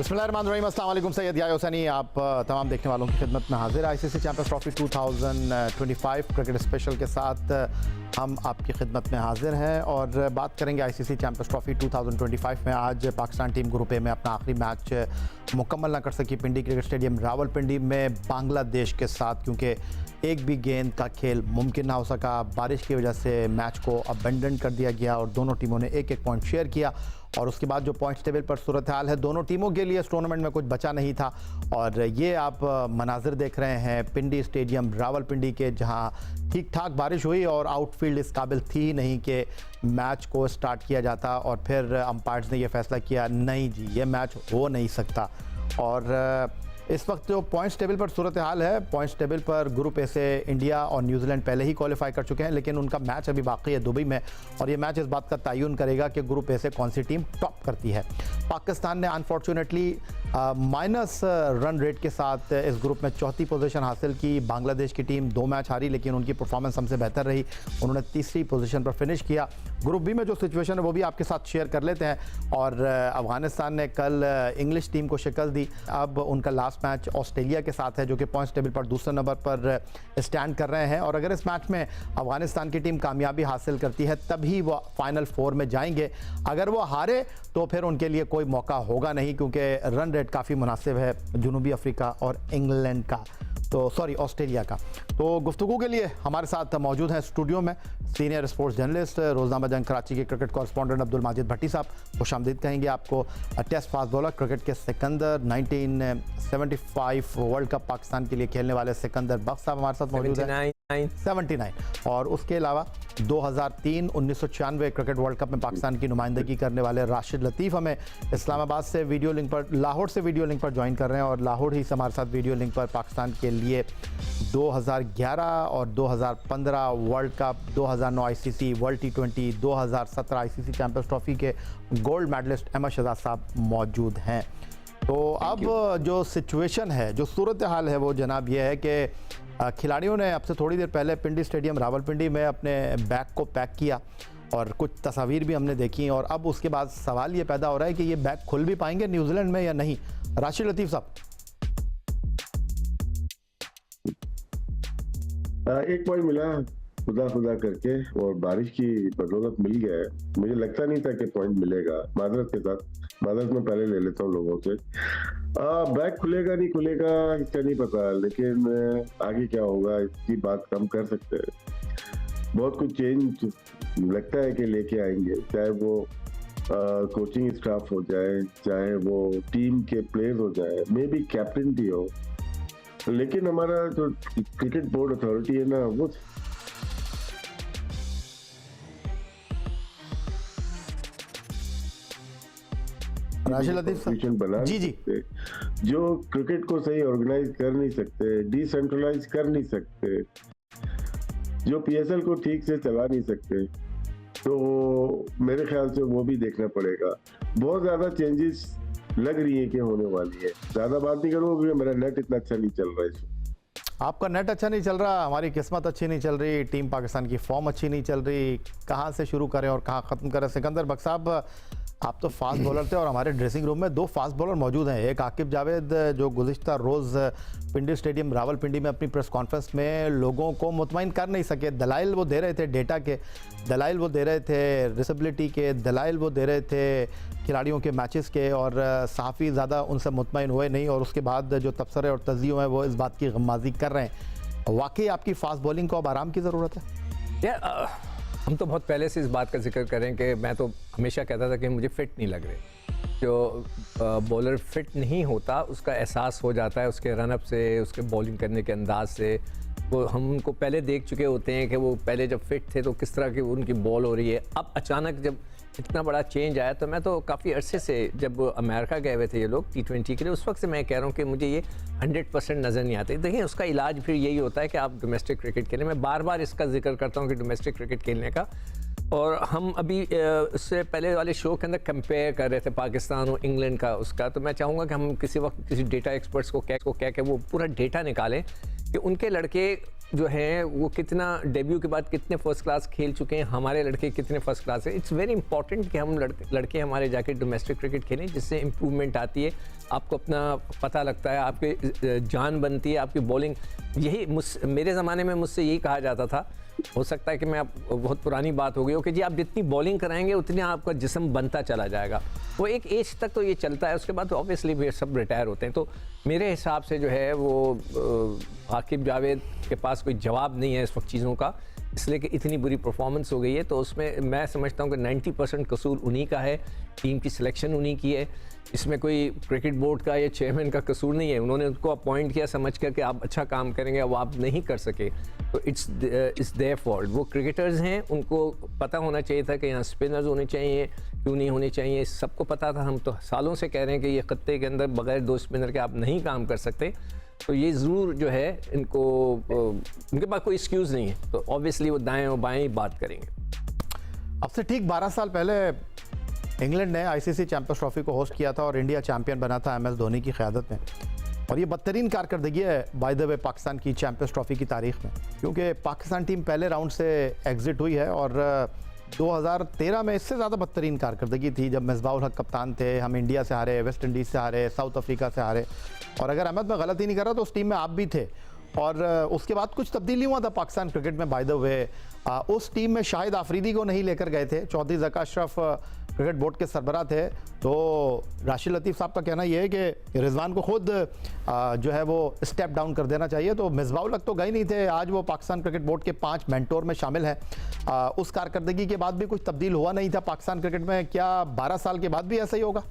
बिस्मिल्लाहिर्रहमानिर्रहीम, अस्सलाम वालेकुम। सैयद याह्या हुसैनी आप तमाम देखने वालों की खिदमत में हाजिर। ICC champions trophy 2025 cricket special के साथ हम आपकी खिदमत में हाजिर हैं और बात करेंगे आईसीसी चैंपियंस ट्रॉफी 2025 में। आज पाकिस्तान टीम ग्रुप ए में अपना आखिरी मैच मुकम्मल न कर सकी पिंडी क्रिकेट स्टेडियम रावलपिंडी में बांग्लादेश के साथ, क्योंकि एक भी गेंद का खेल मुमकिन ना हो सका। बारिश की वजह से मैच को अबेंडन कर दिया गया और दोनों टीमों ने एक एक पॉइंट शेयर किया। और उसके बाद जो पॉइंट्स टेबल पर सूरत हाल है, दोनों टीमों के लिए इस टूर्नामेंट में कुछ बचा नहीं था। और ये आप मनाजिर देख रहे हैं पिंडी स्टेडियम रावलपिंडी के, जहां ठीक ठाक बारिश हुई और आउटफील्ड इस काबिल थी ही नहीं कि मैच को स्टार्ट किया जाता। और फिर अंपायर्स ने यह फैसला किया, नहीं जी ये मैच हो नहीं सकता। और इस वक्त जो पॉइंट्स टेबल पर सूरत हाल है, पॉइंट्स टेबल पर ग्रुप ए से इंडिया और न्यूजीलैंड पहले ही क्वालिफाई कर चुके हैं, लेकिन उनका मैच अभी बाकी है दुबई में। और ये मैच इस बात का तयन करेगा कि ग्रुप ए से कौन सी टीम टॉप करती है। पाकिस्तान ने अनफॉर्चुनेटली माइनस रन रेट के साथ इस ग्रुप में चौथी पोजीशन हासिल की। बांग्लादेश की टीम 2 मैच हारी, लेकिन उनकी परफॉर्मेंस हमसे बेहतर रही, उन्होंने तीसरी पोजीशन पर फिनिश किया। ग्रुप बी में जो सिचुएशन है वो भी आपके साथ शेयर कर लेते हैं। और अफगानिस्तान ने कल इंग्लिश टीम को शिकस्त दी। अब उनका लास्ट मैच ऑस्ट्रेलिया के साथ है, जो कि पॉइंट्स टेबल पर दूसरे नंबर पर स्टैंड कर रहे हैं। और अगर इस मैच में अफगानिस्तान की टीम कामयाबी हासिल करती है तभी वो फाइनल 4 में जाएंगे। अगर वो हारे तो फिर उनके लिए कोई मौका होगा नहीं, क्योंकि रन रेट काफ़ी मुनासिब है जनूबी अफ्रीका और इंग्लैंड का, तो सॉरी ऑस्ट्रेलिया का। तो गुफ्तगू के लिए हमारे साथ मौजूद हैं स्टूडियो में सीनियर स्पोर्ट्स जर्नलिस्ट, रोज़नामा जंग कराची के क्रिकेट कॉरेस्पॉन्डेंट अब्दुल माजिद भट्टी साहब। खुशामदीद कहेंगे आपको। टेस्ट फास्ट बॉलर, क्रिकेट के सिकंदर, 1975 वर्ल्ड कप पाकिस्तान के लिए खेलने वाले सिकंदर बख्श साहब हमारे साथ मौजूद हैं। 79 और उसके अलावा 2003 1996 क्रिकेट वर्ल्ड कप में पाकिस्तान की नुमाइंदगी करने वाले राशिद लतीफ़ हमें इस्लामाबाद से वीडियो लिंक पर, लाहौर से वीडियो लिंक पर ज्वाइन कर रहे हैं। और लाहौर ही से हमारे साथ वीडियो लिंक पर पाकिस्तान के लिए 2011 और 2015 world cup, 2009 ICC world T20, 2017 ICC champions trophy के गोल्ड मेडलिस्ट अहमद शहजाद साहब मौजूद हैं। तो अब जो सिचुएशन है, जो सूरत हाल है, वो जनाब ये है कि खिलाड़ियों ने अब से थोड़ी देर पहले पिंडी स्टेडियम रावलपिंडी में अपने बैग को पैक किया और कुछ तस्वीर भी हमने देखी। और अब उसके बाद सवाल ये पैदा हो रहा है कि ये बैग खुल भी पाएंगे न्यूजीलैंड में या नहीं। राशिद लतीफ़ साहब, एक पॉइंट मिला खुदा करके और बारिश की बदौलत मिल गया है। मुझे लगता नहीं था कि पॉइंट मिलेगा। माजरत के साथ माजरत में पहले ले लेता हूँ लोगों से। बैग खुलेगा नहीं खुलेगा इसका नहीं पता, लेकिन आगे क्या होगा इसकी बात हम कर सकते हैं। बहुत कुछ चेंज लगता है कि लेके आएंगे, चाहे वो कोचिंग स्टाफ हो जाए, चाहे वो टीम के प्लेयर हो जाए, मे बी कैप्टन भी हो। लेकिन हमारा जो क्रिकेट बोर्ड अथॉरिटी है ना, वो राशिद लतीफ़ बना जी जो क्रिकेट को सही ऑर्गेनाइज कर नहीं सकते, डिसेंट्रलाइज कर नहीं सकते, जो पीएसएल को ठीक से चला नहीं सकते, तो मेरे ख्याल से वो भी देखना पड़ेगा। बहुत ज्यादा चेंजेस लग रही है कि होने वाली है। ज्यादा बात नहीं करूँगा क्योंकि मेरा नेट इतना अच्छा नहीं चल रहा है। आपका नेट अच्छा नहीं चल रहा, हमारी किस्मत अच्छी नहीं चल रही, टीम पाकिस्तान की फॉर्म अच्छी नहीं चल रही, कहाँ से शुरू करें और कहाँ ख़त्म करें। सिकंदर बख्श साहब, आप तो फास्ट बॉलर थे और हमारे ड्रेसिंग रूम में 2 फास्ट बॉलर मौजूद हैं। एक आकिब जावेद, जो गुज़िश्ता रोज़ पिंडी स्टेडियम रावलपिंडी में अपनी प्रेस कॉन्फ्रेंस में लोगों को मुतमईन कर नहीं सके। दलाइल वो दे रहे थे, डेटा के दलाइल वो दे रहे थे, रिसेबिलिटी के दलाइल वो दे रहे थे, खिलाड़ियों के मैचेस के, और सहाफ़ी ज़्यादा उनसे मुतमईन हुए नहीं। और उसके बाद जो तबसरे और तज़ियों हैं वो इस बात की गम्माज़ी कर रहे हैं। वाकई आपकी फास्ट बॉलिंग को अब आराम की ज़रूरत है? हम तो बहुत पहले से इस बात का जिक्र करें कि मैं तो हमेशा कहता था कि मुझे फ़िट नहीं लग रहे। जो बॉलर फिट नहीं होता उसका एहसास हो जाता है उसके रनअप से, उसके बॉलिंग करने के अंदाज से। वो हम उनको पहले देख चुके होते हैं कि वो पहले जब फिट थे तो किस तरह की उनकी बॉल हो रही है। अब अचानक जब इतना बड़ा चेंज आया, तो मैं तो काफ़ी अरसे से, जब अमेरिका गए हुए थे ये लोग T20 के लिए, उस वक्त से मैं कह रहा हूँ कि मुझे ये 100% नज़र नहीं आते। देखिए उसका इलाज फिर यही होता है कि आप डोमेस्टिक क्रिकेट खेलें। मैं बार बार इसका जिक्र करता हूँ कि डोमेस्टिक क्रिकेट खेलने का, और हम अभी उससे पहले वाले शो के अंदर कंपेयर कर रहे थे पाकिस्तान और इंग्लैंड का उसका। तो मैं चाहूँगा कि हम किसी वक्त किसी डेटा एक्सपर्ट्स को कह के वो पूरा डेटा निकालें कि उनके लड़के जो है वो कितना डेब्यू के बाद कितने फर्स्ट क्लास खेल चुके हैं, हमारे लड़के कितने फर्स्ट क्लास है। इट्स वेरी इंपॉर्टेंट कि हम लड़के हमारे जाके डोमेस्टिक क्रिकेट खेलें, जिससे इम्प्रूवमेंट आती है, आपको अपना पता लगता है, आपके जान बनती है, आपकी बॉलिंग। यही मेरे ज़माने में मुझसे यही कहा जाता था, हो सकता है कि मैं अब बहुत पुरानी बात हो गई हो, कि जी आप जितनी बॉलिंग कराएंगे उतनी आपका जिस्म बनता चला जाएगा। वो एक एज तक तो ये चलता है, उसके बाद तो ऑब्वियसली भी सब रिटायर होते हैं। तो मेरे हिसाब से जो है वो आकिब जावेद के पास कोई जवाब नहीं है इस वक्त चीज़ों का, इसलिए कि इतनी बुरी परफॉर्मेंस हो गई है। तो उसमें मैं समझता हूँ कि 90% कसूर उन्हीं का है, टीम की सिलेक्शन उन्हीं की है, इसमें कोई क्रिकेट बोर्ड का या चेयरमैन का कसूर नहीं है। उन्होंने उनको अपॉइंट किया समझ कर कि आप अच्छा काम करेंगे, अब आप नहीं कर सके तो इट्स देयर फॉल्ट। वो क्रिकेटर्स हैं, उनको पता होना चाहिए था कि यहाँ स्पिनर्स होने चाहिए, क्यों नहीं होने चाहिए, सबको पता था। हम तो सालों से कह रहे हैं कि ये खत्ते के अंदर बगैर 2 स्पिनर के आप नहीं काम कर सकते। तो ये ज़रूर जो है इनको, उनके पास कोई एक्सक्यूज़ नहीं है, तो ऑब्वियसली वो दाएं और बाएं ही बात करेंगे। अब से ठीक 12 साल पहले इंग्लैंड ने आईसीसी चैंपियंस ट्रॉफी को होस्ट किया था और इंडिया चैंपियन बना था MS धोनी की क़यादत में। और ये बदतरीन कारकर्दगी है बाय द वे पाकिस्तान की चैंपियंस ट्रॉफी की तारीख में, क्योंकि पाकिस्तान टीम पहले राउंड से एग्जिट हुई है और 2013 में इससे ज़्यादा बदतरीन कारकर्दगी थी, जब मिसबाउल हक कप्तान थे। हम इंडिया से हारे, वेस्ट इंडीज़ से हारे, साउथ अफ्रीका से हारे, और अगर अहमद मैं गलती नहीं कर रहा तो उस टीम में आप भी थे। और उसके बाद कुछ तब्दीली हुआ था पाकिस्तान क्रिकेट में बाय द वे। उस टीम में शाहिद आफरीदी को नहीं लेकर गए थे, चौधरी ज़का अशरफ क्रिकेट बोर्ड के सरबराह थे। तो राशिद लतीफ़ साहब का कहना यह है कि रिजवान को खुद जो है वो स्टेप डाउन कर देना चाहिए। तो मिसबाउल हक तो गए नहीं थे, आज वो पाकिस्तान क्रिकेट बोर्ड के 5 मेंटोर में शामिल हैं। उस कारकर्दगी के बाद भी कुछ तब्दील हुआ नहीं था पाकिस्तान क्रिकेट में, क्या 12 साल के बाद भी ऐसा ही होगा?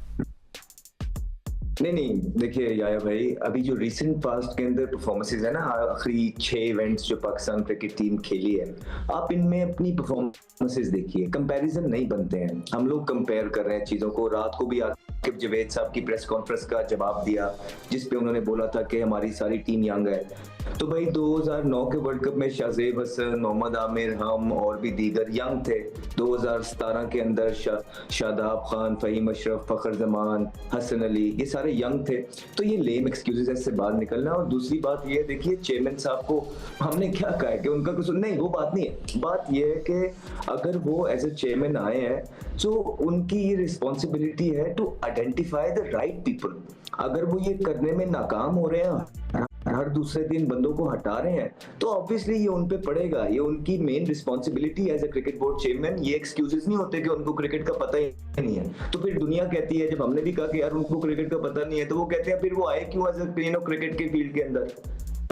नहीं, देखिए याया भाई, अभी जो रिसेंट पास्ट के अंदर परफॉर्मेंसेज है ना, आखिरी 6 इवेंट्स जो पाकिस्तान क्रिकेट टीम खेली है, आप इनमें अपनी परफॉर्मेंसेज देखिए, कंपैरिजन नहीं बनते हैं। हम लोग कंपेयर कर रहे हैं चीज़ों को। रात को भी आकिब जावेद साहब की प्रेस कॉन्फ्रेंस का जवाब दिया, जिसपे उन्होंने बोला था कि हमारी सारी टीम यंग है। तो भाई 2009 के वर्ल्ड कप में शाहजेब हसन, मोहम्मद आमिर, हम और भी दीगर यंग थे। 2017 के अंदर शादाब खान, फहीम अशरफ, फखर जमान, हसन अली, ये सारे यंग थे। तो ये लेम एक्सक्यूजेस से बाहर निकलना। और दूसरी बात ये देखिए, चेयरमैन साहब को हमने क्या कहा है कि उनका कसूर नहीं, वो बात नहीं है। बात ये है कि अगर वो एज ए चेयरमैन आए हैं तो उनकी ये रिस्पॉन्सिबिलिटी है to identify the right people. अगर वो ये करने में नाकाम हो रहे हैं, हर दूसरे दिन बंदों को हटा रहे हैं, तो ऑब्वियसली ये उन पे पड़ेगा। ये उनकी main responsibility as a cricket board chairman. ये एक्सक्यूजेस नहीं होते कि उनको क्रिकेट का पता ही नहीं है। तो फिर दुनिया कहती है, जब हमने भी कहा कि यार उनको क्रिकेट का पता नहीं है, तो वो कहते हैं फिर वो आए क्यों एज ए क्रिकेट के फील्ड के अंदर।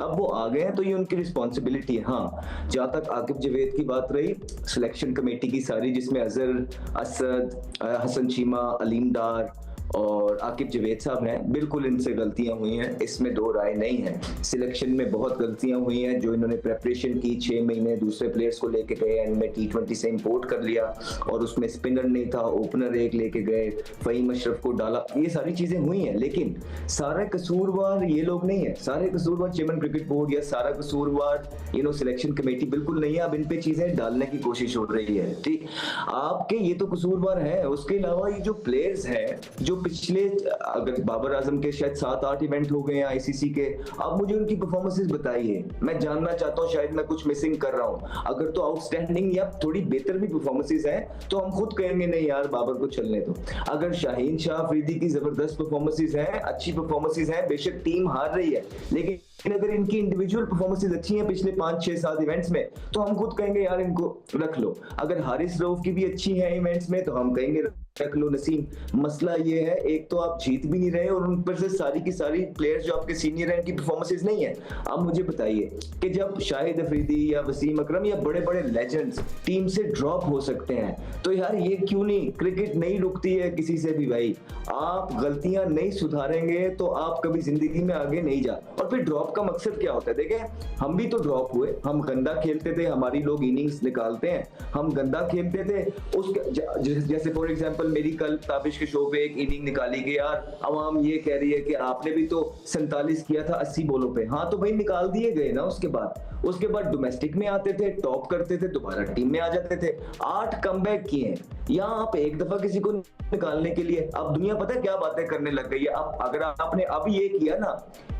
अब वो आ गए हैं तो ये उनकी रिस्पॉन्सिबिलिटी है। हाँ, जहाँ तक आकिब जावेद की बात रही, सिलेक्शन कमेटी की सारी, जिसमें अजहर, असद, हसन चीमा, अलीम डार और आकिब जावेद साहब हैं, बिल्कुल इनसे गलतियां हुई हैं, इसमें 2 राय नहीं है। सिलेक्शन में बहुत गलतियां हुई हैं, जो इन्होंने प्रेपरेशन की 6 महीने, दूसरे प्लेयर्स को लेके गए, इनमें T20 से इंपोर्ट कर लिया और उसमें स्पिनर नहीं था, ओपनर एक लेके गए, फहीम अशरफ को डाला, ये सारी चीजें हुई हैं। लेकिन सारे कसूरवार ये लोग नहीं है, सारे कसूरवार चेयरमैन क्रिकेट बोर्ड या सारा कसूरवार सिलेक्शन कमेटी बिल्कुल नहीं है। अब इन पे चीजें डालने की कोशिश हो रही है, ठीक। आपके ये तो कसूरवार है, उसके अलावा ये जो प्लेयर्स हैं, जो पिछले, अगर बाबर आजम के शायद 7-8 इवेंट हो गए हैं आईसीसी के, आप मुझे उनकी परफॉर्मेंसेस बताइए, मैं जानना चाहता हूं, शायद मैं कुछ मिसिंग कर रहा हूं। अगर तो आउटस्टैंडिंग या थोड़ी बेहतर भी परफॉर्मेंसेस हैं तो हम खुद कहेंगे नहीं यार बाबर को चलने दो। अगर शाहीन शाह अफरीदी की जबरदस्त परफॉर्मेंसेस हैं, अच्छी परफॉर्मेंसेस हैं, बेशक टीम हार रही है, लेकिन अगर इनकी इंडिविजुअल परफॉर्मेंसेस अच्छी हैं पिछले 5-6-7 इवेंट्स में, तो हम खुद कहेंगे यार इनको रख लो। अगर हारिस रऊफ की भी अच्छी है इवेंट्स में, तो हम कहेंगे रख लो। नसीम, मसला ये है, एक तो आप जीत भी नहीं रहे और उन पर से सारी की सारी प्लेयर्स जो आपके सीनियर हैं, इनकी परफॉर्मेंसेस नहीं है। अब मुझे बताइए कि जब शाहिद अफरीदी या वसीम अकरम या बड़े बड़े लेजेंड्स टीम से ड्रॉप हो सकते हैं, तो यार ये क्यों नहीं? क्रिकेट नहीं रुकती है किसी से भी भाई। आप गलतियां नहीं सुधारेंगे तो आप कभी जिंदगी में आगे नहीं जा। और फिर ड्रॉप का मकसद क्या होता है? देखें, हम भी तो ड्रॉप हुए, हम गंदा खेलते थे, हमारी लोग इनिंग्स निकालते हैं, हम गंदा खेलते थे, उसके जैसे फॉर एग्जांपल मेरी कल ताबिश के शो पे एक इनिंग निकाली कि यार अवाम ये कह रही है कि आपने भी तो 47 किया था 80 बॉलों पे। हाँ तो भाई निकाल दिए गए ना उसके बाद। उसके बाद डोमेस्टिक में आते थे, टॉप करते थे, दोबारा टीम में आ जाते थे। 8 कमबैक किए हैं। यहाँ आप एक दफा किसी को निकालने के लिए, अब दुनिया पता है क्या बातें करने लग गई है। अब अगर आपने अब ये किया ना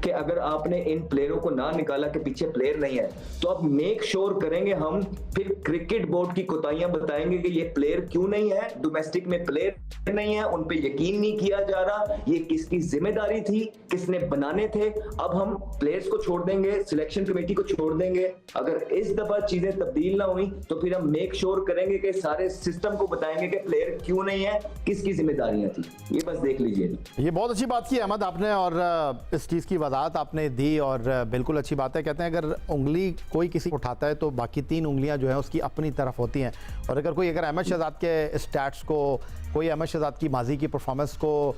कि अगर आपने इन प्लेयरों को ना निकाला कि पीछे प्लेयर नहीं है, तो अब मेक श्योर करेंगे हम, फिर क्रिकेट बोर्ड की कोताहियां बताएंगे कि ये प्लेयर क्यों नहीं है, डोमेस्टिक में प्लेयर नहीं है, उन पे यकीन नहीं किया जा रहा, ये किसकी जिम्मेदारी थी, किसने बनाने थे। अब हम प्लेयर्स को छोड़ देंगे, सिलेक्शन कमेटी को छोड़ देंगे। अगर इस दफा चीजें तब्दील ना हुई तो फिर हम मेक श्योर करेंगे कि सारे सिस्टम को बताएंगे कि प्लेयर क्यों नहीं है, किसकी जिम्मेदारियां थी। ये बस देख लीजिए। ये बहुत अच्छी बात की अहमद आपने, और इस चीज़ की वजाहत आपने दी, और बिल्कुल अच्छी बात है। कहते हैं अगर उंगली कोई किसी उठाता है तो बाकी 3 उंगलियां जो हैं उसकी अपनी तरफ होती हैं। और अगर अहमद शहजाद के स्टैट्स को, कोई अहमद शहजाद की माजी की परफॉर्मेंस को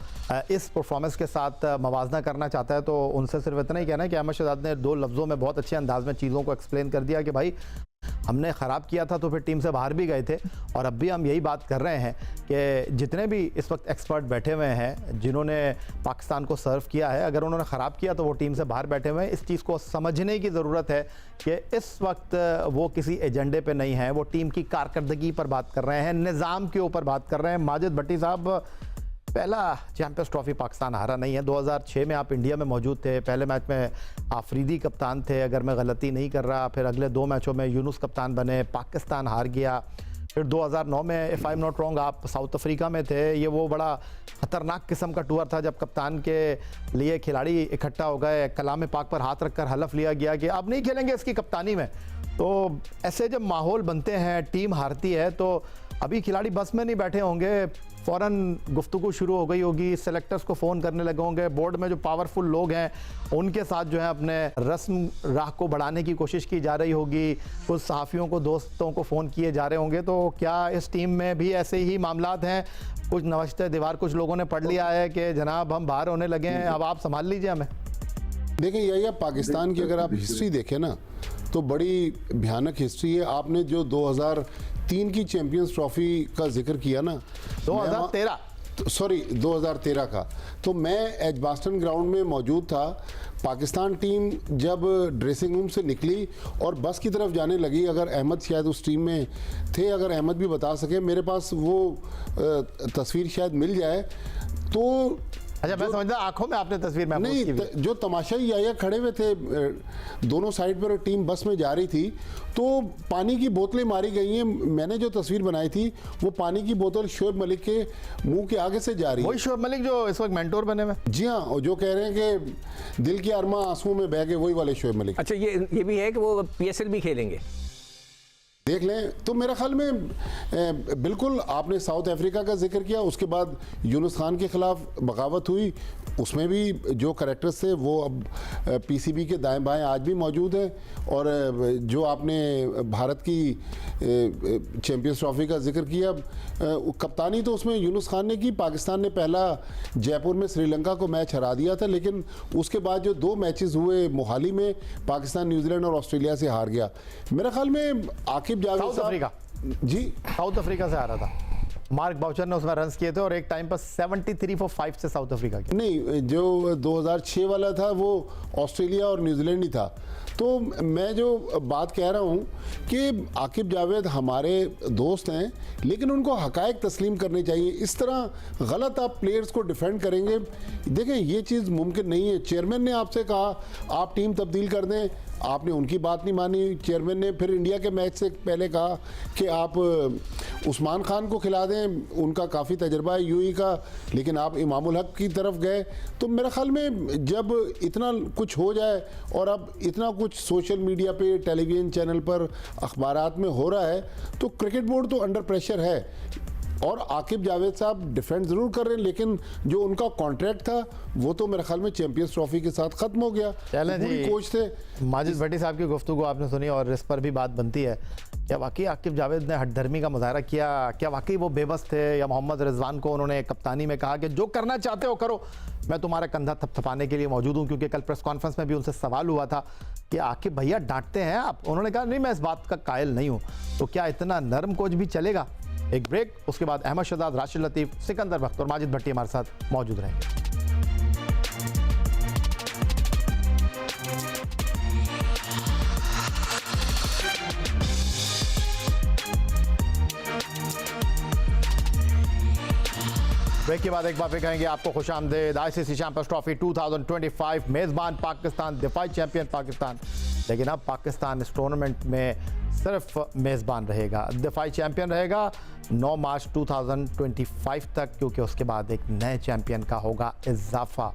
इस परफॉर्मेंस के साथ मवाजना करना चाहता है, तो उनसे सिर्फ इतना ही कहना है कि अहमद शहजाद ने 2 लफ्ज़ों में बहुत अच्छे अंदाज में चीज़ों को एक्सप्लेन कर दिया कि भाई हमने ख़राब किया था तो फिर टीम से बाहर भी गए थे, और अब भी हम यही बात कर रहे हैं कि जितने भी इस वक्त एक्सपर्ट बैठे हुए हैं जिन्होंने पाकिस्तान को सर्व किया है, अगर उन्होंने ख़राब किया तो वो टीम से बाहर बैठे हुए हैं। इस चीज़ को समझने की ज़रूरत है कि इस वक्त वो किसी एजेंडे पे नहीं है, वो टीम की कारकर्दगी पर बात कर रहे हैं, निज़ाम के ऊपर बात कर रहे हैं। माजिद भट्टी साहब, पहला चैंपियंस ट्रॉफी पाकिस्तान हारा नहीं है। 2006 में आप इंडिया में मौजूद थे, पहले मैच में आफरीदी कप्तान थे अगर मैं गलती नहीं कर रहा, फिर अगले 2 मैचों में यूनुस कप्तान बने, पाकिस्तान हार गया। फिर 2009 में if I am not wrong आप साउथ अफ्रीका में थे। ये वो बड़ा ख़तरनाक किस्म का टूर था जब कप्तान के लिए खिलाड़ी इकट्ठा हो गए, कलाम पाक पर हाथ रखकर हलफ लिया गया कि अब नहीं खेलेंगे इसकी कप्तानी में। तो ऐसे जब माहौल बनते हैं, टीम हारती है, तो अभी खिलाड़ी बस में नहीं बैठे होंगे, फ़ौरन गुफ्तगू शुरू हो गई होगी, सेलेक्टर्स को फ़ोन करने लगे होंगे, बोर्ड में जो पावरफुल लोग हैं उनके साथ जो है अपने रस्म राह को बढ़ाने की कोशिश की जा रही होगी, कुछ सहाफ़ियों को, दोस्तों को फ़ोन किए जा रहे होंगे। तो क्या इस टीम में भी ऐसे ही मामलात हैं? कुछ नवश्ते दीवार कुछ लोगों ने पढ़ लिया है कि जनाब हम बाहर होने लगे हैं, अब आप संभाल लीजिए हमें। देखिए यही पाकिस्तान की अगर आप हिस्ट्री देखें ना तो बड़ी भयानक हिस्ट्री है। आपने जो 2003 की चैंपियंस ट्रॉफी का जिक्र किया ना, 2013 का, तो मैं एजबास्टन ग्राउंड में मौजूद था। पाकिस्तान टीम जब ड्रेसिंग रूम से निकली और बस की तरफ जाने लगी, अगर अहमद शायद उस टीम में थे, अगर अहमद भी बता सके, मेरे पास वो तस्वीर शायद मिल जाए तो। अच्छा, मैं समझता आंखों में आपने तस्वीर में नहीं, जो तमाशाई या खड़े हुए थे दोनों साइड पर, टीम बस में जा रही थी तो पानी की बोतलें मारी गई हैं। मैंने जो तस्वीर बनाई थी वो पानी की बोतल शोएब मलिक के मुंह के आगे से जा रही है। वही शोएब मलिक जो इस वक्त मेंटोर बने हुए? जी हाँ, और जो कह रहे हैं कि दिल की अरमा आंसुओं में बह गए, वही वाले शोएब मलिक। अच्छा, ये भी है कि वो PSL भी खेलेंगे, देख लें। तो मेरे ख्याल में बिल्कुल आपने साउथ अफ्रीका का जिक्र किया, उसके बाद यूनुस खान के खिलाफ बगावत हुई, उसमें भी जो करैक्टर्स थे वो अब PCB के दाएं बाएं आज भी मौजूद हैं। और जो आपने भारत की चैंपियंस ट्रॉफी का जिक्र किया, कप्तानी तो उसमें यूनुस खान ने की। पाकिस्तान ने पहला जयपुर में श्रीलंका को मैच हरा दिया था, लेकिन उसके बाद जो 2 मैचेस हुए मोहाली में, पाकिस्तान न्यूजीलैंड और ऑस्ट्रेलिया से हार गया। मेरे ख्याल में आकिब जावेद साउथ अफ्रीका, जी साउथ अफ्रीका से आ रहा था। मार्क बाउचर ने उसमें रन्स किए थे और एक टाइम पर 73 for 5 से साउथ अफ्रीका के। नहीं, जो 2006 वाला था वो ऑस्ट्रेलिया और न्यूजीलैंड ही था। तो मैं जो बात कह रहा हूँ कि आकिब जावेद हमारे दोस्त हैं, लेकिन उनको हकायक तस्लीम करने चाहिए। इस तरह गलत आप प्लेयर्स को डिफेंड करेंगे, देखें ये चीज़ मुमकिन नहीं है। चेयरमैन ने आपसे कहा आप टीम तब्दील कर दें, आपने उनकी बात नहीं मानी। चेयरमैन ने फिर इंडिया के मैच से पहले कहा कि आप उस्मान खान को खिला दें, उनका काफ़ी तजर्बा है UAE का, लेकिन आप इमामुल हक की तरफ गए। तो मेरे ख्याल में जब इतना कुछ हो जाए और अब इतना कुछ सोशल मीडिया पे, टेलीविज़न चैनल पर, अखबारात में हो रहा है, तो क्रिकेट बोर्ड तो अंडर प्रेशर है। और आकिब जावेद साहब डिफेंड ज़रूर कर रहे हैं, लेकिन जो उनका कॉन्ट्रैक्ट था वो तो मेरे ख्याल में चैंपियंस ट्रॉफी के साथ ख़त्म हो गया। जी, कोच थे माजिद भट्टी साहब की गुफ्तगू आपने सुनी और इस पर भी बात बनती है, क्या वाकई आकिब जावेद ने हठधर्मी का मुजाहरा किया? क्या वाकई वो बेबस थे? या मोहम्मद रिजवान को उन्होंने कप्तानी में कहा कि जो करना चाहते हो करो, मैं तुम्हारा कंधा थपथपाने के लिए मौजूद हूँ? क्योंकि कल प्रेस कॉन्फ्रेंस में भी उनसे सवाल हुआ था कि आकिब भैया डांटते हैं आप, उन्होंने कहा नहीं मैं इस बात का कायल नहीं हूँ। तो क्या इतना नरम कोच भी चलेगा? एक ब्रेक, उसके बाद अहमद शहजाद, राशिद लतीफ़, सिकंदर बख्त और माजिद भट्टी हमारे साथ मौजूद रहेंगे। ब्रेक के बाद एक बार फिर कहेंगे आपको खुशामदीद। आईसीसी चैंपियंस ट्रॉफी 2025 मेज़बान पाकिस्तान, दिफाई चैंपियन पाकिस्तान। लेकिन अब पाकिस्तान इस टूर्नामेंट में सिर्फ मेज़बान रहेगा, दिफाई चैंपियन रहेगा 9 मार्च 2025 तक, क्योंकि उसके बाद एक नए चैंपियन का होगा इजाफा।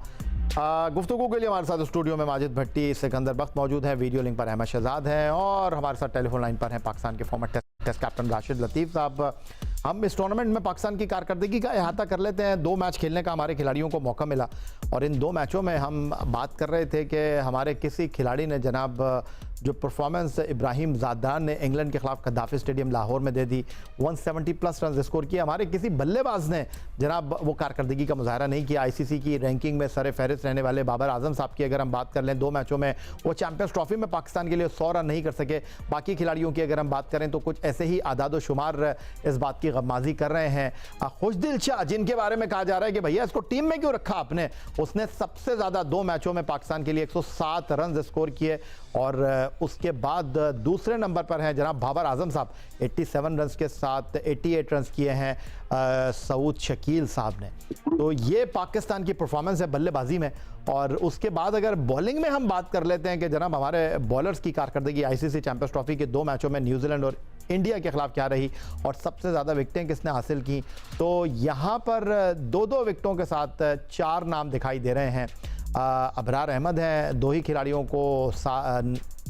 गुफ्तगू के लिए हमारे साथ स्टूडियो में माजिद भट्टी, सिकंदर बख्त मौजूद हैं, वीडियो लिंक पर अहमद शहजाद हैं और हमारे साथ टेलीफोन लाइन पर हैं पाकिस्तान के फॉर्मर टेस्ट कैप्टन राशिद लतीफ़ साहब। हम इस टूर्नामेंट में पाकिस्तान की कारकर्दगी का अहाता कर लेते हैं। 2 मैच खेलने का हमारे खिलाड़ियों को मौका मिला और इन 2 मैचों में हम बात कर रहे थे कि हमारे किसी खिलाड़ी ने जनाब जो परफॉर्मेंस इब्राहिम ज़ादान ने इंग्लैंड के खिलाफ गद्दाफी स्टेडियम लाहौर में दे दी, 170+ रन स्कोर किए। हमारे किसी बल्लेबाज ने जनाब वो कारकर्दगी का मुजाहरा नहीं किया। आईसीसी की रैंकिंग में सर फहरिस्त रहने वाले बाबर आजम साहब की अगर हम बात कर लें, 2 मैचों में वो चैंपियंस ट्रॉफी में पाकिस्तान के लिए 100 रन नहीं कर सके। बाकी खिलाड़ियों की अगर हम बात करें तो कुछ ऐसे ही आदाद शुमार इस बात की गमाजी कर रहे हैं। खुशदिल शाह, जिनके बारे में कहा जा रहा है कि भैया इसको टीम में क्यों रखा आपने, उसने सबसे ज़्यादा 2 मैचों में पाकिस्तान के लिए 107 रन स्कोर किए। और उसके बाद दूसरे नंबर पर हैं जनाब बाबर आजम साहब, 87 रन के साथ 88 रन किए हैं सऊद शकील साहब ने। तो ये पाकिस्तान की परफॉर्मेंस है बल्लेबाजी में। और उसके बाद अगर बॉलिंग में हम बात कर लेते हैं कि जनाब हमारे बॉलर्स की कारकर्दगी आईसीसी चैंपियंस ट्रॉफी के 2 मैचों में न्यूजीलैंड और इंडिया के खिलाफ क्या रही और सबसे ज़्यादा विकेटें किसने हासिल की, तो यहाँ पर 2-2 विकेटों के साथ 4 नाम दिखाई दे रहे हैं। अबरार अहमद हैं, 2 ही खिलाड़ियों को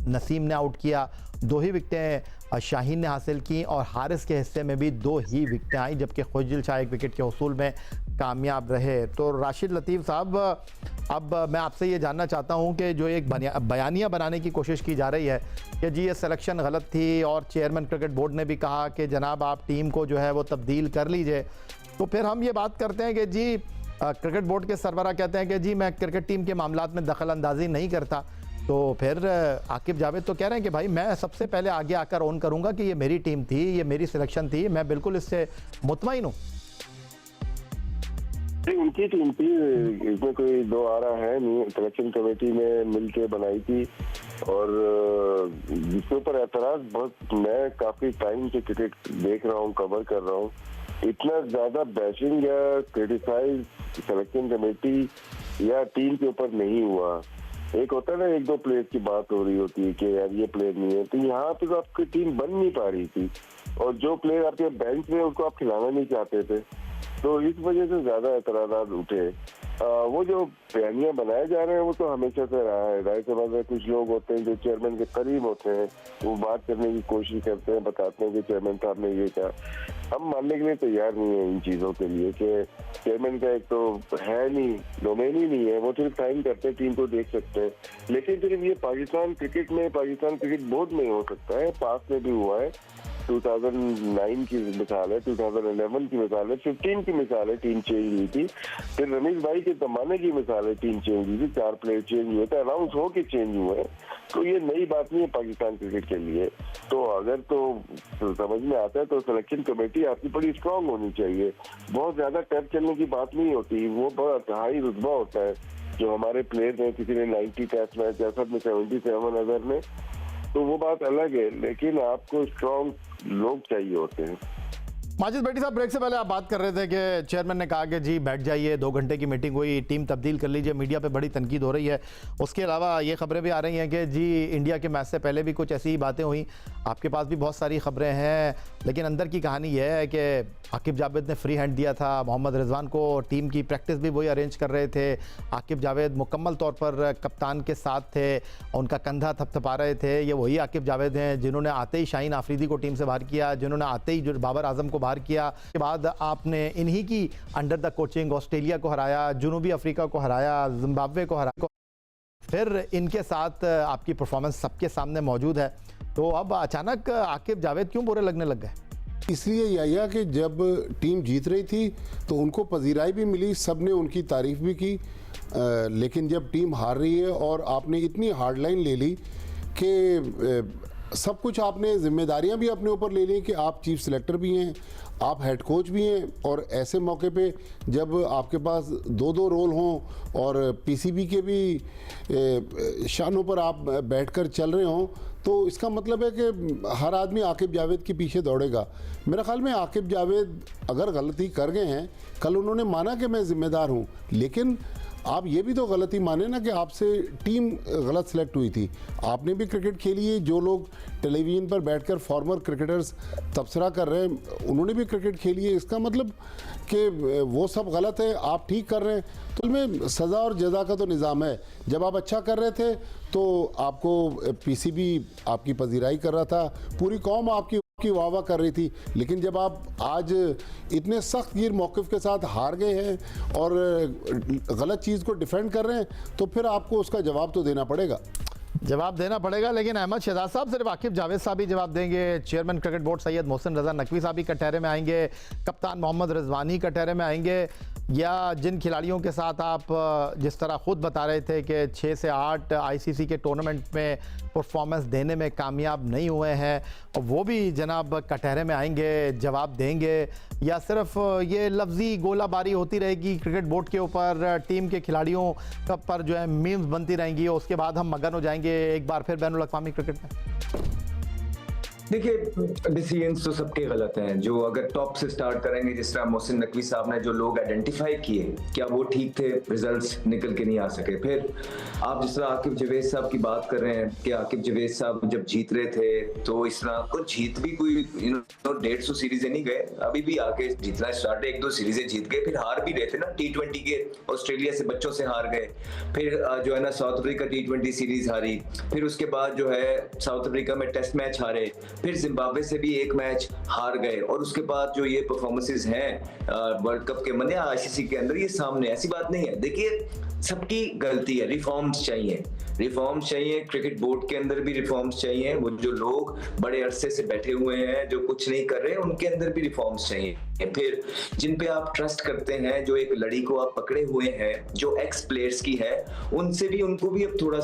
नसीम ने आउट किया, 2 ही विकेटें शाहीन ने हासिल की और हारिस के हिस्से में भी 2 ही विकेटें आई, जबकि खुशदिल शाह 1 विकेट के हसूल में कामयाब रहे। तो राशिद लतीफ़ साहब, अब मैं आपसे ये जानना चाहता हूँ कि जो एक बयानिया बनाने की कोशिश की जा रही है कि जी ये सिलेक्शन गलत थी और चेयरमैन क्रिकेट बोर्ड ने भी कहा कि जनाब आप टीम को जो है वो तब्दील कर लीजिए, तो फिर हम ये बात करते हैं कि जी क्रिकेट बोर्ड के सरबराह कहते हैं कि जी मैं क्रिकेट टीम के मामलात में दखल अंदाजी नहीं करता। तो फिर आकिब जावेद तो कह रहे हैं कि भाई मैं सबसे पहले आगे आकर ऑन करूंगा कि ये मेरी टीम थी, ये मेरी सिलेक्शन थी, मैं बिल्कुल इससे मुतमईन हूँ। उनकी टीम थी, इसमें कोई 2 आ रहा है नहीं। सिलेक्शन कमेटी में मिलके बनाई थी और जिसके ऊपर एतराज बहुत, मैं काफी टाइम से क्रिकेट देख रहा हूँ, कवर कर रहा हूँ, इतना ज्यादा बैशिंग या क्रिटिसाइज सिलेक्शन कमेटी या टीम के ऊपर नहीं हुआ। एक होता है ना, 1-2 प्लेयर की बात हो रही होती है कि यार ये प्लेयर नहीं है, तो यहाँ पे तो आपकी टीम बन नहीं पा रही थी और जो प्लेयर आपके बेंच में उनको आप खिलाना नहीं चाहते थे, तो इस वजह से ज्यादा एतराज़ात उठे। वो जो बयानियां बनाए जा रहे हैं वो तो हमेशा से रहा है। राय समझ रहे कुछ लोग होते हैं जो चेयरमैन के करीब होते हैं, वो बात करने की कोशिश करते हैं, बताते हैं कि चेयरमैन साहब ने ये कहा। हम मानने के लिए तैयार नहीं है इन चीजों के लिए कि चेयरमैन का एक तो है नहीं, डोमेन ही नहीं है, वो सिर्फ साइन करते हैं, टीम को देख सकते हैं। लेकिन सिर्फ ये पाकिस्तान क्रिकेट में, पाकिस्तान क्रिकेट बोर्ड में हो सकता है, पास में भी हुआ है। 2009 की मिसाल है, 2011 की मिसाल है, 15 की मिसाल है, टीम चेंज हुई थी। फिर रमीज भाई के जमाने की मिसाल है, टीम चेंज हुई थी, 4 प्लेयर चेंज हुए थे, अनाउंस हो के चेंज हुए। तो ये नई बात नहीं है पाकिस्तान क्रिकेट के लिए। तो अगर तो समझ में आता है तो सिलेक्शन कमेटी आपकी बड़ी स्ट्रांग होनी चाहिए। बहुत ज्यादा टैप चलने की बात नहीं होती, वो बहुत हाई रुतबा होता है। जो हमारे प्लेयर हैं, किसी ने 90 टेस्ट मैच, असद में 77 अजहर में, तो वो बात अलग है, लेकिन आपको स्ट्रांग लोग चाहिए होते हैं। माजिद भट्टी साहब, ब्रेक से पहले आप बात कर रहे थे कि चेयरमैन ने कहा कि जी बैठ जाइए, 2 घंटे की मीटिंग हुई, टीम तब्दील कर लीजिए, मीडिया पे बड़ी तनकीद हो रही है। उसके अलावा ये खबरें भी आ रही हैं कि जी इंडिया के मैच से पहले भी कुछ ऐसी ही बातें हुई। आपके पास भी बहुत सारी खबरें हैं, लेकिन अंदर की कहानी यह है कि आकिब जावेद ने फ्री हैंड दिया था मोहम्मद रिजवान को, टीम की प्रैक्टिस भी वही अरेंज कर रहे थे। आकिब जावेद मुकम्मल तौर पर कप्तान के साथ थे, उनका कंधा थपथपा रहे थे। ये वही आकिब जावेद हैं जिन्होंने आते ही शाहीन आफरीदी को टीम से बाहर किया, जिन्होंने आते ही जो बाबर आजम को बाहर किया। के बाद आपने इन्हीं की अंडर द कोचिंग ऑस्ट्रेलिया को हराया, जनूबी अफ्रीका को हराया, जिम्बाब्वे को हराया, फिर इनके साथ आपकी परफॉर्मेंस सबके सामने मौजूद है। तो अब अचानक आकिब जावेद क्यों बुरे लगने लग गए? इसलिए या कि जब टीम जीत रही थी तो उनको पजीराई भी मिली, सब ने उनकी तारीफ भी की, लेकिन जब टीम हार रही है और आपने इतनी हार्ड लाइन ले ली कि सब कुछ आपने जिम्मेदारियां भी अपने ऊपर ले ली कि आप चीफ सिलेक्टर भी हैं, आप हेड कोच भी हैं, और ऐसे मौके पे जब आपके पास दो दो रोल हों और पीसीबी के भी शानों पर आप बैठकर चल रहे हों, तो इसका मतलब है कि हर आदमी आकिब जावेद के पीछे दौड़ेगा। मेरा ख्याल में आकिब जावेद अगर गलती कर गए हैं, कल उन्होंने माना कि मैं ज़िम्मेदार हूँ, लेकिन आप ये भी तो गलती माने ना कि आपसे टीम गलत सिलेक्ट हुई थी। आपने भी क्रिकेट खेली है, जो लोग टेलीविज़न पर बैठकर फॉर्मर क्रिकेटर्स तबसरा कर रहे हैं उन्होंने भी क्रिकेट खेली है। इसका मतलब कि वो सब गलत है, आप ठीक कर रहे हैं। तो उसमें सज़ा और जज़ा का तो निज़ाम है। जब आप अच्छा कर रहे थे तो आपको पीसीबी आपकी पजीराई कर रहा था, पूरी कौम आपकी वाह कर रही थी, लेकिन जब आप आज इतने सख्त गिर मौक़िफ़ के साथ हार गए हैं और गलत चीज़ को डिफेंड कर रहे हैं, तो फिर आपको उसका जवाब तो देना पड़ेगा। जवाब देना पड़ेगा, लेकिन अहमद शहजाद साहब सिर्फ आकिब जावेद साहब ही जवाब देंगे? Chairman cricket board Syed Mohsin Raza Naqvi साहब ही कटहरे में आएंगे? कप्तान मोहम्मद रिजवानी कटहरे में आएंगे? या जिन खिलाड़ियों के साथ आप जिस तरह ख़ुद बता रहे थे कि 6 से 8 आईसीसी के टूर्नामेंट में परफॉर्मेंस देने में कामयाब नहीं हुए हैं, और वो भी जनाब कटहरे में आएंगे, जवाब देंगे? या सिर्फ ये लफ्ज़ी गोलाबारी होती रहेगी क्रिकेट बोर्ड के ऊपर, टीम के खिलाड़ियों का पर जो है मीम्स बनती रहेंगी, और उसके बाद हम मगन हो जाएंगे एक बार फिर बैनुल अक़वामी क्रिकेट में? देखिए, डिसीजंस तो सबके गलत हैं। जो अगर टॉप से स्टार्ट करेंगे, जिस तरह मोहसिन नकवी साहब ने जो लोग आइडेंटिफाई किए, क्या वो ठीक थे? रिजल्ट्स निकल के नहीं आ सके। फिर आप जिस तरह आकिब जावेद साहब की बात कर रहे हैं कि आकिब जावेद साहब जब जीत रहे थे तो इस तरह को जीत भी कोई 150 सीरीजें नहीं गए, अभी भी आके जीतना स्टार्ट है, 1-2 सीरीजें जीत गए, फिर हार भी रहे थे ना। T20 के ऑस्ट्रेलिया से बच्चों से हार गए, फिर जो है ना साउथ अफ्रीका T20 सीरीज हारी, फिर उसके बाद जो है साउथ अफ्रीका में टेस्ट मैच हारे, फिर जिम्बाब्वे से भी एक मैच हार गए, और उसके बाद जो ये परफॉर्मेंसेस हैं वर्ल्ड कप के मने आईसीसी के अंदर, ये सामने ऐसी बात नहीं है। देखिए, सबकी गलती है, रिफॉर्म्स चाहिए, रिफॉर्म्स चाहिए, क्रिकेट बोर्ड के अंदर भी रिफॉर्म्स चाहिए। वो जो लोग बड़े अरसे से बैठे हुए हैं जो कुछ नहीं कर रहे, उनके अंदर भी रिफॉर्म्स चाहिए। फिर जिन पे आप ट्रस्ट करते हैं, जो एक लड़ी को आप पकड़े हुए हैं जो एक्स प्लेयर्स की है, उनसे भी उनको भी अब थोड़ा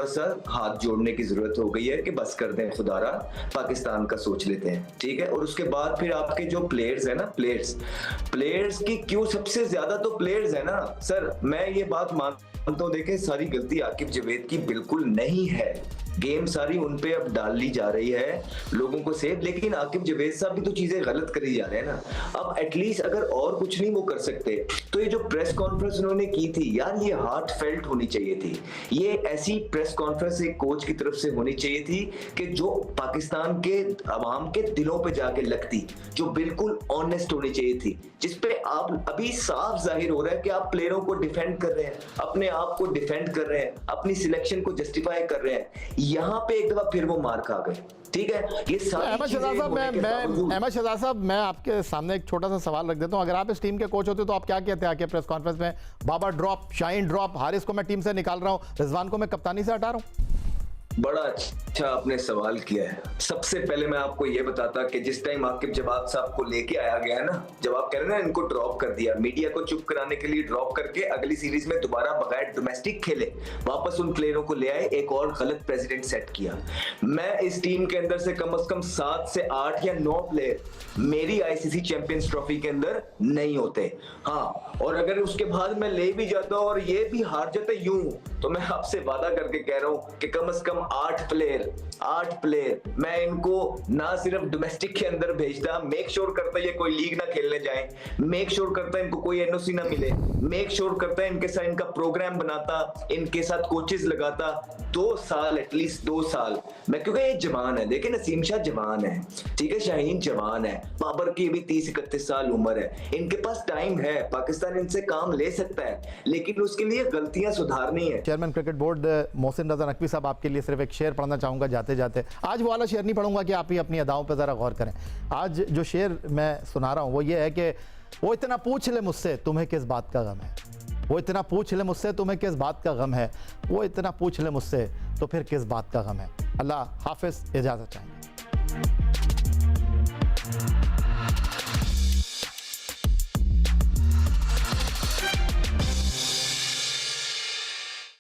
सा हाथ जोड़ने की जरूरत हो गई है कि बस कर दें, खुदारा पाकिस्तान का सोच लेते हैं, ठीक है। और उसके बाद फिर आपके जो प्लेयर्स है ना, प्लेयर्स की क्यों सबसे ज्यादा तो प्लेयर्स है ना सर। मैं ये बात मानता हूं, देखें सारी गलती आकिब जावेद की बिल्कुल नहीं है, गेम सारी उन पे अब डाल ली जा रही है लोगों को सेफ, लेकिन आकिब जावेद साहब भी तो चीजें गलत करी जा रहे हैं ना। अब एटलीस्ट अगर और कुछ नहीं वो कर सकते, तो ये जो प्रेस कॉन्फ्रेंस उन्होंने की थी यार, ये हार्ट फेल्ट होनी चाहिए थी। ये ऐसी प्रेस कॉन्फ्रेंस एक कोच की तरफ से होनी चाहिए थी कि जो पाकिस्तान के अवाम के दिलों पे जाके लगती, जो बिल्कुल ऑनेस्ट होनी चाहिए थी, जिसपे आप अभी साफ जाहिर हो रहा है कि आप प्लेयरों को डिफेंड कर रहे हैं, अपने आप को डिफेंड कर रहे हैं, अपनी सिलेक्शन को जस्टिफाई कर रहे हैं। यहाँ पे एक दफा फिर वो मार खा गए, ठीक है। ये अहमद शहजाद साहब, मैं आपके सामने एक छोटा सा सवाल रख देता हूं। अगर आप इस टीम के कोच होते तो आप क्या कहते हैं आके प्रेस कॉन्फ्रेंस में? बाबर ड्रॉप, शाहीन ड्रॉप, हारिस को मैं टीम से निकाल रहा हूं, रिजवान को मैं कप्तानी से हटा रहा हूं। बड़ा अच्छा आपने सवाल किया है। सबसे पहले मैं आपको ये बताता कि जिस टाइम आकिब जावेद साहब को लेके आया गया है ना, जब आप कह रहे हैं ना इनको ड्रॉप कर दिया, मीडिया को चुप कराने के लिए ड्रॉप करके अगली सीरीज में दोबारा बगैर डोमेस्टिक खेले वापस उन प्लेयरों को ले आए, एक और गलत प्रेसिडेंट सेट किया। मैं इस टीम के अंदर से कम 7 से 8 या 9 प्लेयर मेरी आईसीसी चैंपियंस ट्रॉफी के अंदर नहीं होते। हाँ, और अगर उसके बाद मैं ले भी जाता हूं और ये भी हार जाते यूं, तो मैं आपसे वादा करके कह रहा हूं कि कम से कम 8 प्लेयर मैं इनको ना सिर्फ डोमेस्टिक के अंदर भेजता, मेक श्योर करता ये कोई लीग ना खेलने जाए, मेक श्योर करता इनको कोई एनओसी ना मिले, मेक श्योर करता इनके साथ इनका प्रोग्राम बनाता, इनके साथ कोचेस लगाता। 2 साल, एटलीस्ट 2 साल मैं, क्योंकि ये जवान है, देखिए नसीम शाह जवान है, ठीक है, शाहीन जवान है, बाबर की भी 30-31 साल उम्र है, इनके पास टाइम है, पाकिस्तान इनसे काम ले सकता है, लेकिन उसके लिए गलतियां सुधारनी है। Chairman cricket board Mohsin Raza Naqvi साहब, आपके लिए सिर्फ एक शेर पढ़ना चाहूँगा जाते जाते। आज वो वाला शेर नहीं पढ़ूंगा कि आप ही अपनी अदाओं पर ज़रा गौर करें। आज जो शेर मैं सुना रहा हूँ वो ये है कि वो इतना पूछ ले मुझसे तुम्हें किस बात का गम है, वो इतना पूछ ले मुझसे तुम्हें किस बात का गम है, वो इतना पूछ ले मुझसे तो फिर किस बात का गम है। अल्लाह हाफिज़, इजाज़त चाहेंगे।